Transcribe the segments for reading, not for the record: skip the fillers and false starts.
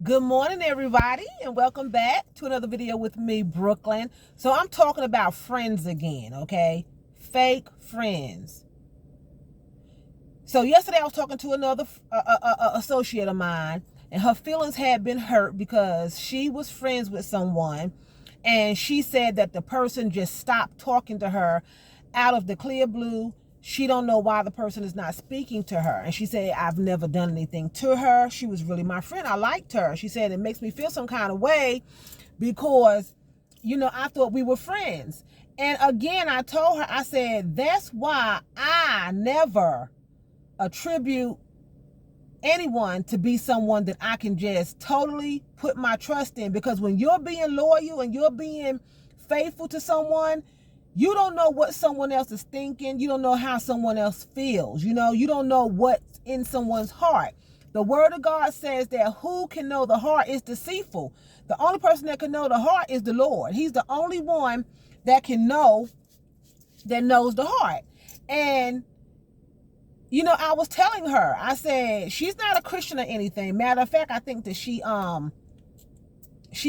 Good morning, everybody, and welcome back to another video with me, Brooklyn. So I'm talking about friends again, okay? Fake friends. So yesterday I was talking to another associate of mine, and her feelings had been hurt because she was friends with someone, and she said that the person just stopped talking to her out of the clear blue. She don't know why the person is not speaking to her. And she said, I've never done anything to her. She was really my friend. I liked her. She said, it makes me feel some kind of way because, I thought we were friends. And again, I told her, I said, that's why I never attribute anyone to be someone that I can just totally put my trust in, because when you're being loyal and you're being faithful to someone, you don't know what someone else is thinking. You don't know how someone else feels. You don't know what's in someone's heart. The word of God says that who can know the heart is deceitful. The only person that can know the heart is the Lord. He's the only one that can know, that knows the heart. And I was telling her, I said, she's not a Christian or anything. Matter of fact, I think that she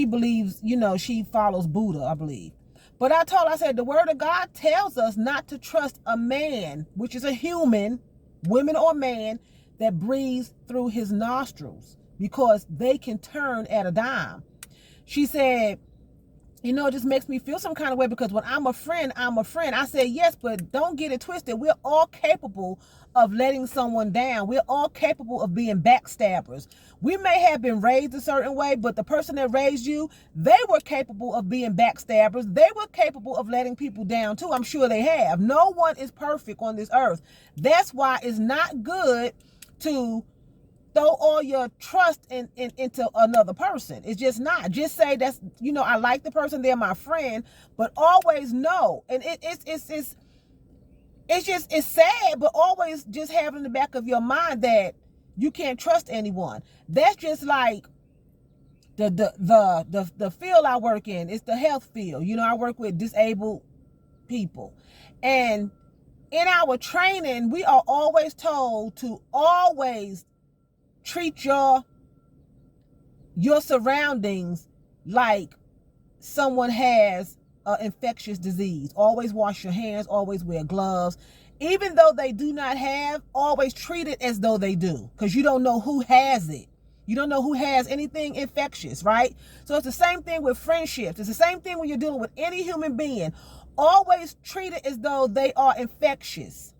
believes, she follows Buddha, I believe. But I told her, I said, the word of God tells us not to trust a man, which is a human, woman or man, that breathes through his nostrils, because they can turn at a dime. She said, it just makes me feel some kind of way, because when I'm a friend, I'm a friend. I said, yes, but don't get it twisted. We're all capable of letting someone down. We're all capable of being backstabbers. We may have been raised a certain way, but the person that raised you, they were capable of being backstabbers. They were capable of letting people down too. I'm sure they have. No one is perfect on this earth. That's why it's not good to throw all your trust into another person. It's just not. Just say that's, I like the person, they're my friend, but always know. And it's sad, but always just have in the back of your mind that you can't trust anyone. That's just like the field I work in. It's the health field. I work with disabled people. And in our training, we are always told to always treat your surroundings like someone has an infectious disease. Always wash your hands, always wear gloves. Even though they do not have, always treat it as though they do, because you don't know who has it. You don't know who has anything infectious, right? So it's the same thing with friendships. It's the same thing when you're dealing with any human being. Always treat it as though they are infectious.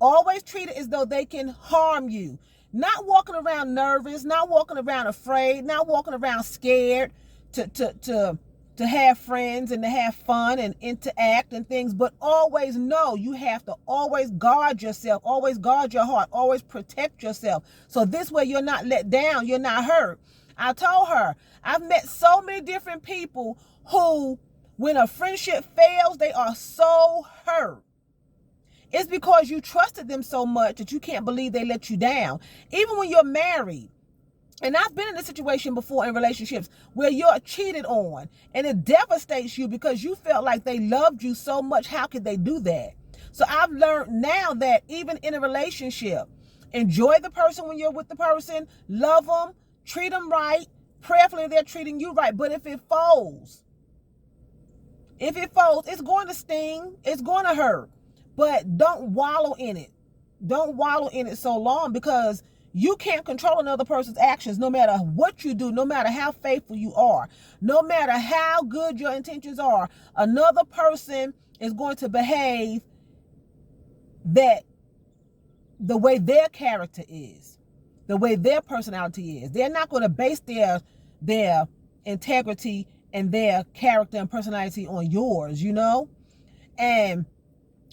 Always treat it as though they can harm you. Not walking around nervous, not walking around afraid, not walking around scared to have friends and to have fun and interact and things, but always know you have to always guard yourself, always guard your heart, always protect yourself. So this way you're not let down, you're not hurt. I told her, I've met so many different people who, when a friendship fails, they are so hurt. It's because you trusted them so much that you can't believe they let you down. Even when you're married. And I've been in this situation before in relationships where you're cheated on and it devastates you because you felt like they loved you so much. How could they do that? So I've learned now that even in a relationship, enjoy the person when you're with the person, love them, treat them right, prayerfully they're treating you right. But if it falls, it's going to sting, it's going to hurt. But don't wallow in it. Don't wallow in it so long, because you can't control another person's actions, no matter what you do, no matter how faithful you are, no matter how good your intentions are. Another person is going to behave that the way their character is, the way their personality is. They're not going to base their integrity and their character and personality on yours, And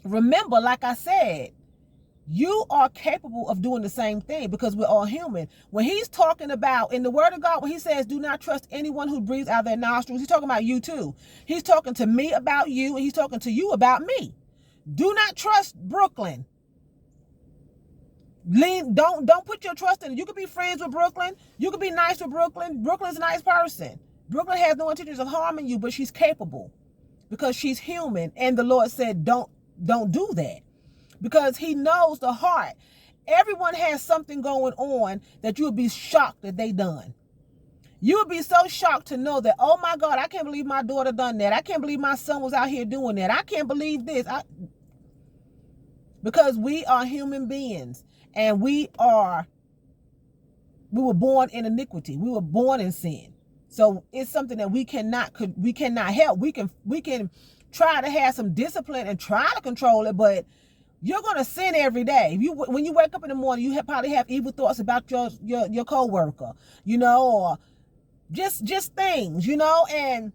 remember, like I said, you are capable of doing the same thing, because we're all human. When he's talking about, in the word of God, when he says, do not trust anyone who breathes out of their nostrils, he's talking about you too. He's talking to me about you, and he's talking to you about me. Do not trust Brooklyn. Don't put your trust in it. You could be friends with Brooklyn. You could be nice with Brooklyn. Brooklyn's a nice person. Brooklyn has no intentions of harming you, but she's capable because she's human. And the Lord said, don't do that, because he knows the heart. Everyone has something going on that you would be shocked that they done. You would be so shocked to know that, oh my God, I can't believe my daughter done that. I can't believe my son was out here doing that. I can't believe this. Because we are human beings, and we were born in iniquity. We were born in sin. So it's something that we cannot help. We can try to have some discipline and try to control it, but you're gonna sin every day. When you wake up in the morning, you probably have evil thoughts about your coworker, or just things, and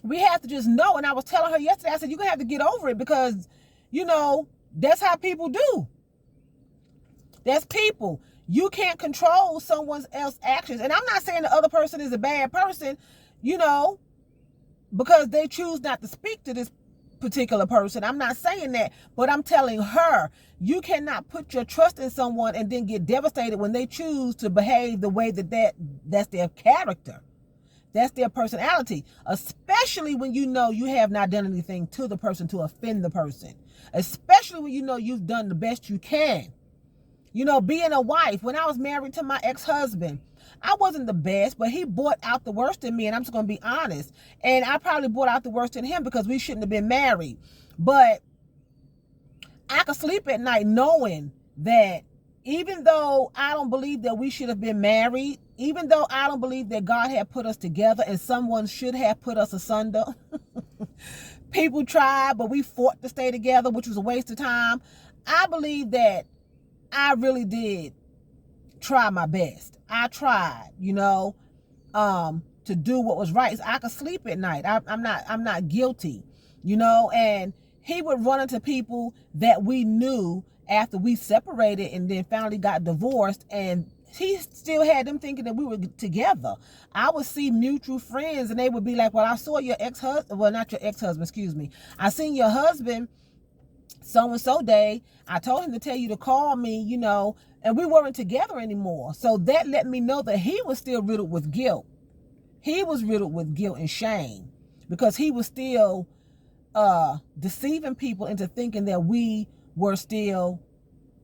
we have to just know. And I was telling her yesterday, I said, you're gonna have to get over it, because that's how people do. That's people. You can't control someone else's actions. And I'm not saying the other person is a bad person, because they choose not to speak to this particular person. I'm not saying that, but I'm telling her, you cannot put your trust in someone and then get devastated when they choose to behave the way that's their character. That's their personality, especially when you have not done anything to the person to offend the person, especially when you've done the best you can. Being a wife, when I was married to my ex-husband, I wasn't the best, but he brought out the worst in me, and I'm just going to be honest. And I probably brought out the worst in him, because we shouldn't have been married. But I could sleep at night knowing that even though I don't believe that we should have been married, even though I don't believe that God had put us together and someone should have put us asunder, people tried, but we fought to stay together, which was a waste of time. I believe that I really did try my best. I tried, to do what was right. So I could sleep at night. I'm not guilty, and he would run into people that we knew after we separated and then finally got divorced, and he still had them thinking that we were together. I would see mutual friends, and they would be like, well, I saw your ex-husband, well, not your ex-husband, excuse me. I seen your husband so-and-so day. I told him to tell you to call me, and we weren't together anymore. So that let me know that he was still riddled with guilt. He was riddled with guilt and shame, because he was still deceiving people into thinking that we were still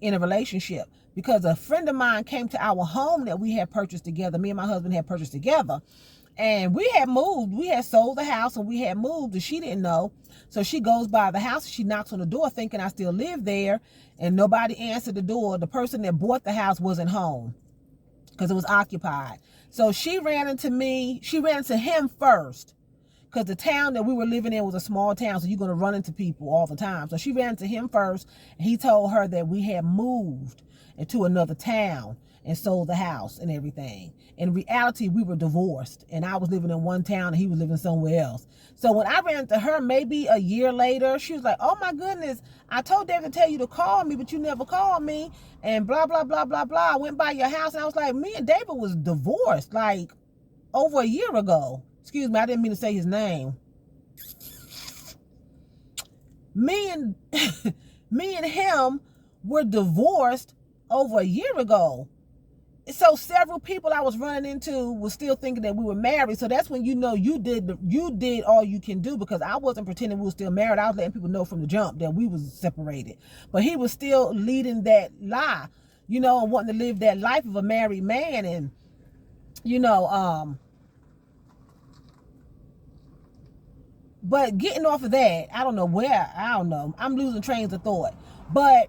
in a relationship. Because a friend of mine came to our home that we had purchased together. Me and my husband had purchased together. And we had moved. We had sold the house and we had moved, and she didn't know. So she goes by the house, she knocks on the door thinking I still live there, and nobody answered the door. The person that bought the house wasn't home because it was occupied. So she ran into me. She ran into him first, because the town that we were living in was a small town, so you're going to run into people all the time. So she ran into him first, and he told her that we had moved into another town and sold the house and everything. In reality, we were divorced, and I was living in one town and he was living somewhere else. So when I ran into her maybe a year later, she was like, oh my goodness, I told David to tell you to call me, but you never called me, and blah, blah, blah, blah, blah. I went by your house, and I was like, me and David was divorced like over a year ago. Excuse me, I didn't mean to say his name. Me and him were divorced over a year ago. So several people I was running into was still thinking that we were married. So that's when you did all you can do, because I wasn't pretending we were still married. I was letting people know from the jump that we was separated. But he was still leading that lie, and wanting to live that life of a married man. And but getting off of that, I don't know. I'm losing trains of thought. But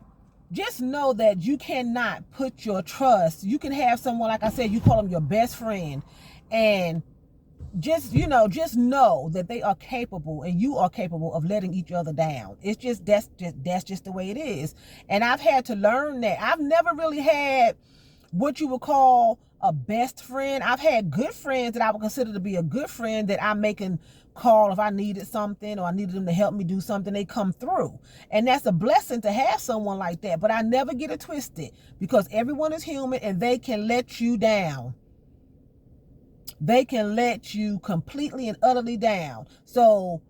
just know that you cannot put your trust. You can have someone, like I said, you call them your best friend, and just know that they are capable, and you are capable of letting each other down. It's just that's just the way it is. And I've had to learn that. I've never really had what you would call a best friend. I've had good friends that I would consider to be a good friend, that I'm making call if I needed something or I needed them to help me do something. They come through, and that's a blessing to have someone like that. But I never get it twisted, because everyone is human and they can let you down. They can let you completely and utterly down. So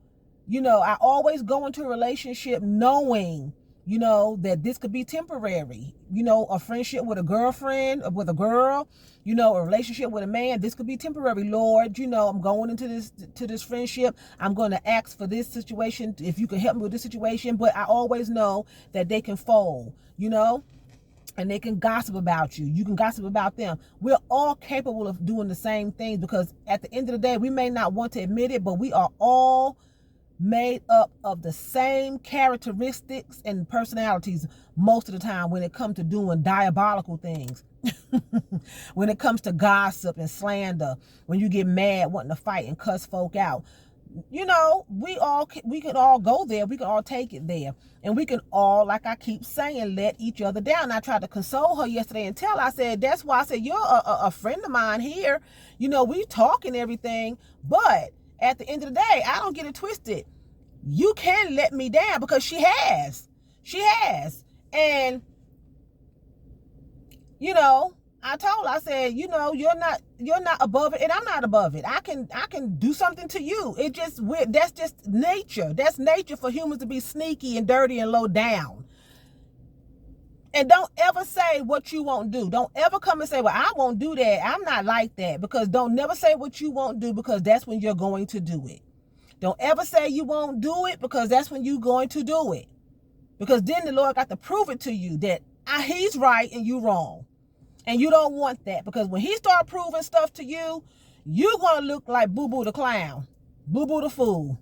I always go into a relationship knowing that this could be temporary. A friendship with a girlfriend, or with a girl, a relationship with a man, this could be temporary. Lord, I'm going into this friendship. I'm going to ask for this situation, if you can help me with this situation. But I always know that they can fold, and they can gossip about you. You can gossip about them. We're all capable of doing the same things, because at the end of the day, we may not want to admit it, but we are all made up of the same characteristics and personalities most of the time when it comes to doing diabolical things. When it comes to gossip and slander, when you get mad wanting to fight and cuss folk out, you know, we can all go there. We can all take it there, and we can all, like I keep saying, let each other down. I tried to console her yesterday and tell her, I said, that's why I said, you're a friend of mine here. You know, we talk and everything, but at the end of the day, I don't get it twisted. You can let me down, because she has. And, you know, I told her, I said, you know, you're not above it, and I'm not above it. I can do something to you. It just, that's just nature. That's nature for humans to be sneaky and dirty and low down. And don't ever say what you won't do. Don't ever come and say, well, I won't do that. I'm not like that. Because don't never say what you won't do, because that's when you're going to do it. Don't ever say you won't do it, because that's when you're going to do it. Because then the Lord got to prove it to you that he's right and you wrong. And you don't want that, because when he start proving stuff to you, you're going to look like Boo Boo the clown, Boo Boo the fool.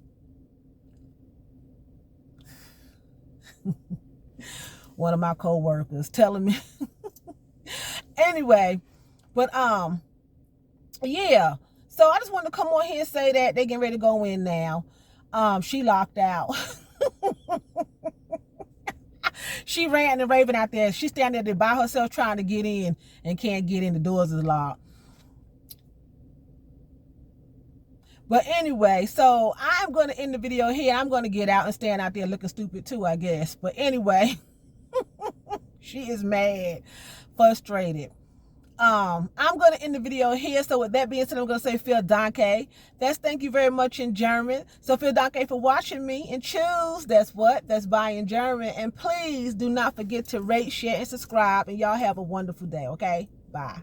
One of my co-workers telling me. Anyway, but yeah. So I just wanted to come on here and say that they getting ready to go in now. She locked out. She ran and raving out there. She's standing there by herself trying to get in and can't get in. The doors is locked. But anyway, so I'm going to end the video here. I'm going to get out and stand out there looking stupid too, I guess. But anyway, she is mad, frustrated. I'm going to end the video here. So with that being said, I'm going to say vielen Dank. That's thank you very much in German. So vielen Dank for watching me, and choose. That's bye in German. And please do not forget to rate, share, and subscribe. And y'all have a wonderful day, okay? Bye.